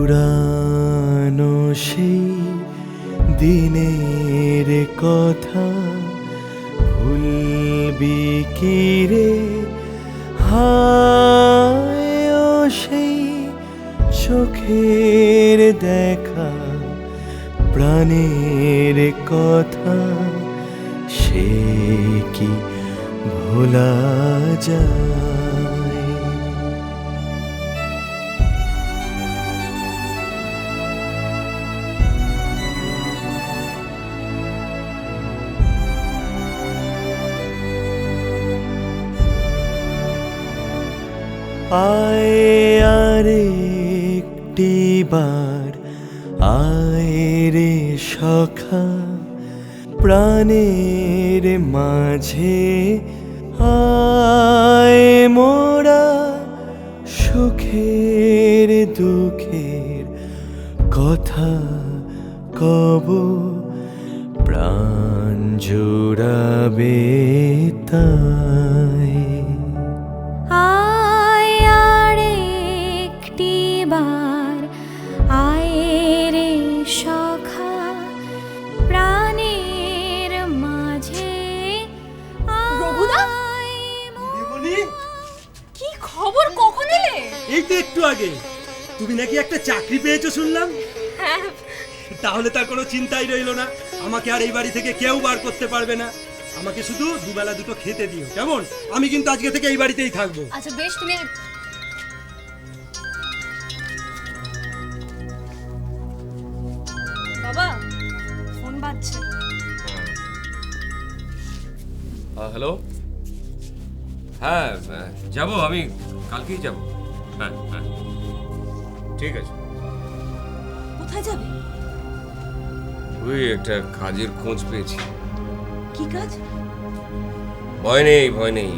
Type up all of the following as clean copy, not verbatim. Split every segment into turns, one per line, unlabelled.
পুরানো সেই দিনের কথা ভুলবি কি রে হায় ও সেই চোখের দেখা প্রাণের কথা সে কি ভোলা যায়। আয় আরেকটি বার আয় রে সখা প্রাণের মাঝে আয় মোরা সুখের দুঃখের কথা কব প্রাণ জুড়াবে তাই।
আয় আরেকটি বার আয় রে সখা প্রাণের মাঝে
রঘুদা? কি খবর, কখন এলে?
এই তো একটু আগে। তুমি নাকি একটা চাকরি পেয়েছো শুনলাম।
হ্যাঁ,
তাহলে তার কোনো চিন্তাই রইলো না, আমাকে আর এই বাড়ি থেকে কেউ বার করতে পারবে না। আমাকে শুধু দুবেলা দুটো খেতে দিও, কেমন? আমি কিন্তু আজকে থেকে এই বাড়িতেই থাকবো।
আচ্ছা বেশ, তুমি বাবা ফোন বাজছে।
হ্যালো, হ্যাঁ যাব, আমি কালকেই যাব। হ্যাঁ হ্যাঁ ঠিক আছে।
কোথায় যাবে?
ওই একটা কাজের খোঁজ পেয়েছি।
কি কাজ?
ভয় নেই ভয় নেই,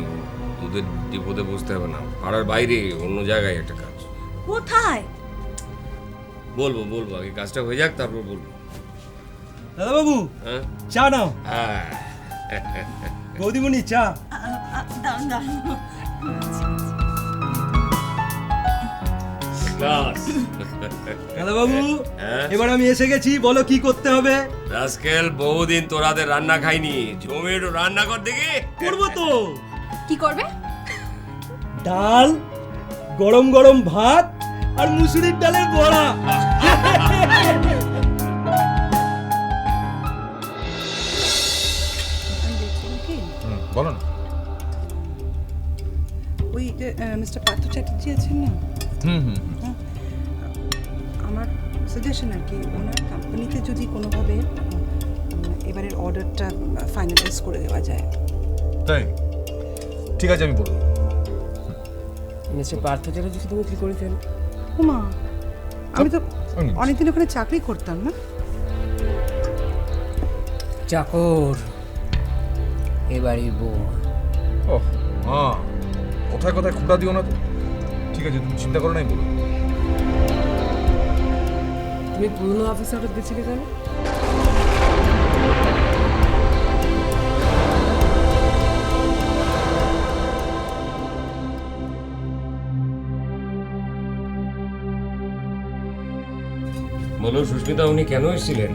তোদের বিপদে বুঝতে হবে না। পাড়ার বাইরে অন্য জায়গায় একটা কাজ।
কোথায়?
বলবো বলবো, আগে কাজটা হয়ে যাক তারপর বলবো।
দাদা বাবু,
হ্যাঁ
চা নাও।
হ্যাঁ
বৌদিমণি, চা।
দাঁড়ান দাঁড়ান।
দাদা বাবু,
হ্যাঁ?
এবার আমি এসে গেছি, বলো কি করতে হবে।
রাস্কেল, বহুদিন তোরাদের রান্না খাইনি, জমে একটু রান্না কর দেখি।
করবো তো।
কি করবে?
ডাল, গরম গরম ভাত আর মুসুরির ডালের বড়া।
বলো না।
ওই যে মিস্টার পার্থ চ্যাটার্জি আছেন না,
হুম হুম
হ্যাঁ, আমার সাজেশন আর কি, ওনার কোম্পানিতে যদি কোনোভাবে এবারের অর্ডারটা ফাইনালাইজ করে দেওয়া যায়।
তাই ঠিক আছে, আমি বলবো।
মিস্টার পার্থ চ্যাটার্জি তুমি কি করেছেন?
ওমা, আমি তো
আমি-
অনেকদিন ওখানে চাকরি করতাম না।
চাকর এবারই বউ।
ও মা, কোথায় কোথায় খোঁটা দিও না তো। ঠিক আছে, তুমি চিন্তা করো না, আমি বলবো।
তুমি পুরনো অফিসে অর্ডার দিয়েছিলে কেন?
বলো সুস্মিতা, উনি কেন এসেছিলেন?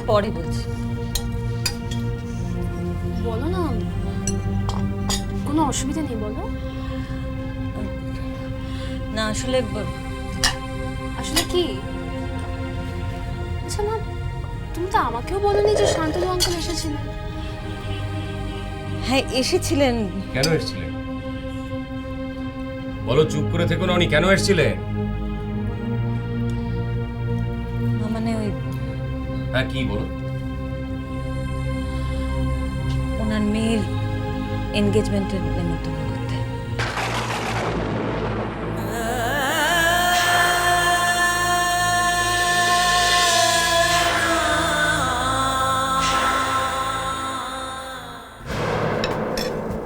পরে বলছি। বলো না, কোনো অসুবিধা নেই, বলো।
না আসলে
আসলে কি? আচ্ছা মা, তুমি তো আমাকেও বলোনি যে শান্তনু আঙ্কেল এসেছিলেন।
হ্যাঁ এসেছিলেন।
কেন এসেছিলেন বলো, চুপ করে থেকো না। উনি কেন এসেছিলেন?
মানে ওই
হ্যাঁ কি বলো?
ওনার মেয়ের এনগেজমেন্টের নিমন্ত্রণ করতে।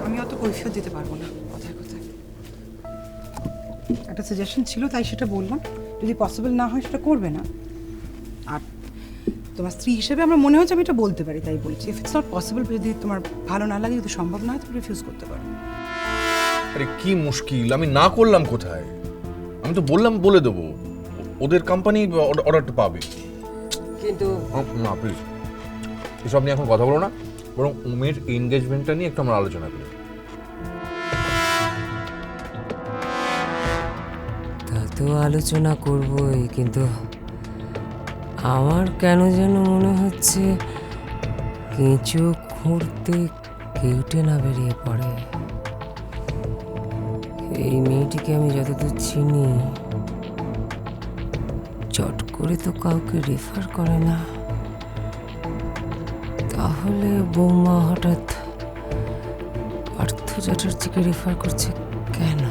আমি অত কৈফিয়ত দিতে পারবো না কথায় কথায়। একটা সাজেশন ছিল তাই সেটা বললাম, যদি পসিবল না হয় সেটা করবে না। আর তোমার স্ত্রী হিসেবে আমার মনে হচ্ছে আমি এটা বলতে পারি, তাই বলছি। ইফ ইটস নট পসিবল, যদি তোমার ভালো না লাগে, যদি সম্ভব না হয়, তুমি রিফিউজ করতে পারো।
আরে কি মুশকিল, আমি না করলাম কোথায়? আমি তো বললাম বলে দেবো, ওদের কোম্পানি অর্ডারটা পাবে।
কিন্তু
না প্লিজ, এসব নিয়ে এখন কথা বলো না, বরং উমের এনগেজমেন্টটা নিয়ে একটু আমরা আলোচনা করি।
তা তো আলোচনা করবই, কিন্তু আমার কেন যেন মনে হচ্ছে কেঁচো খুঁড়তে কেউটে না বেরিয়ে পড়ে। এই মেয়েটিকে আমি যতদূর চিনি, চট করে তো কাউকে রেফার করে না। তাহলে বৌমা হঠাৎ পার্থ চ্যাটার্জিকে রেফার করছে কেন?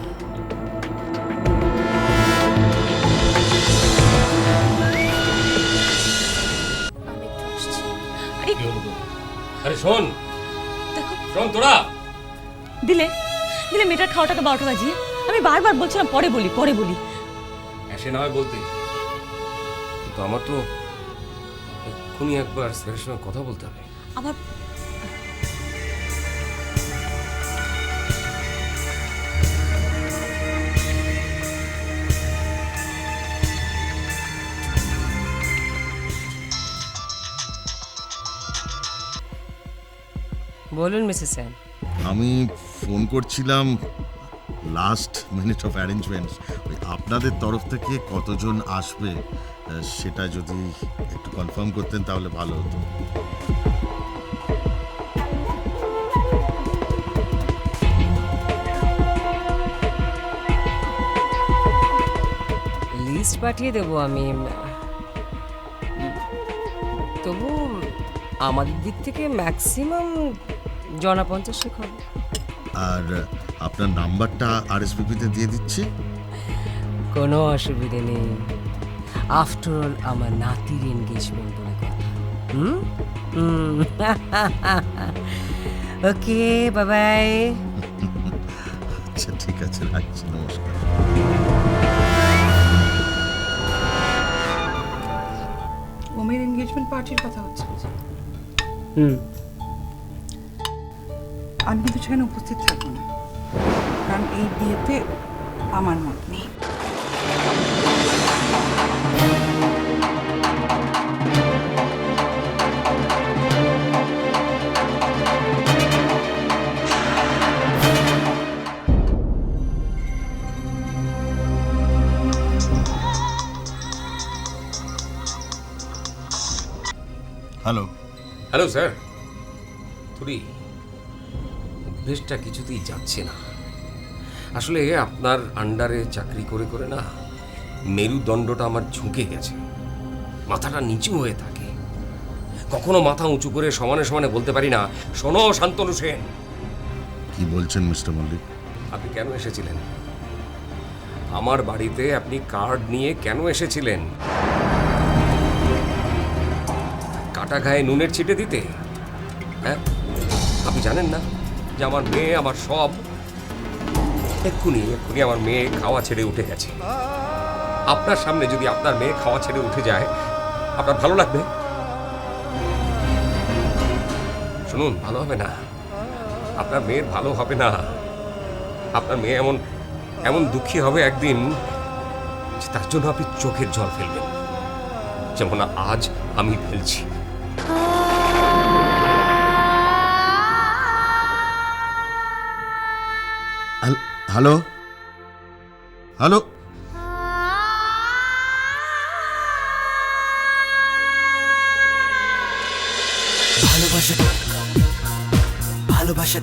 আরে শোন, শোন তোরা,
দিলে দিলে মেয়েটার খাওয়াটাকে 12টা বাজিয়ে। আমি বারবার বলছিলাম পরে বলি।
এসে না হয় বলতে, কিন্তু আমার তো এক্ষুনি একবার স্যারের সঙ্গে কথা বলতে হবে।
আবার
বলুন মিসেস সেন।
আমি ফোন করছিলাম লাস্ট মিনিট অফ অ্যারেঞ্জমেন্টস, ওই আপনাদের তরফ থেকে কতজন আসবে সেটা যদি একটু কনফার্ম করতেন তাহলে ভালো হতো।
লিস্ট পাঠিয়ে দেবো আমি, তবু আমাদের দিক থেকে ম্যাক্সিমাম 50 হবে।
আর আপনার নাম্বারটা আরএসপিপিতে দিয়ে দিচ্ছি।
কোনো অসুবিধে নেই, আফটার অল আমার নাতির এনগেজমেন্ট বলে কথা। ওকে, বাই বাই।
আচ্ছা ঠিক আছে, রাখছি, নমস্কার।
ওমের এনগেজমেন্ট পার্টির কথা হচ্ছে। আমি কিন্তু সেখানে উপস্থিত থাকবো না, কারণ এই বিয়েতে আমার মত নেই।
হ্যালো।
Hello sir. থুরি, অভ্যেসটা কিছুতেই যাচ্ছে না। আসলে আপনার আন্ডারে চাকরি করে করে না মেরুদণ্ডটা আমার ঝুঁকে গেছে, মাথাটা নিচু হয়ে থাকে। কখনো মাথা উঁচু করে সমানে সমানে বলতে পারি না, শোনো শান্তনু সেন।
কি বলছেন মিস্টার মল্লিক?
আপনি কেন এসেছিলেন আমার বাড়িতে? আপনি কার্ড নিয়ে কেন এসেছিলেন? কাটা গায়ে নুনের ছিটে দিতে? হ্যাঁ, আপনি জানেন না যে আমার মেয়ে আমার সব? এক্ষুনি আমার মেয়ে খাওয়া ছেড়ে উঠে গেছে। আপনার সামনে যদি আপনার মেয়ে খাওয়া ছেড়ে উঠে যায়, আপনার ভালো লাগবে? শুনুন, ভালো হবে না, আপনার মেয়ের ভালো হবে না। আপনার মেয়ে এমন এমন দুঃখী হবে একদিন যে তার জন্য আপনি চোখের জল ফেলবেন, যেমন আজ আমি ফেলছি।
হ্যালো হ্যালো,
ভালোবাসা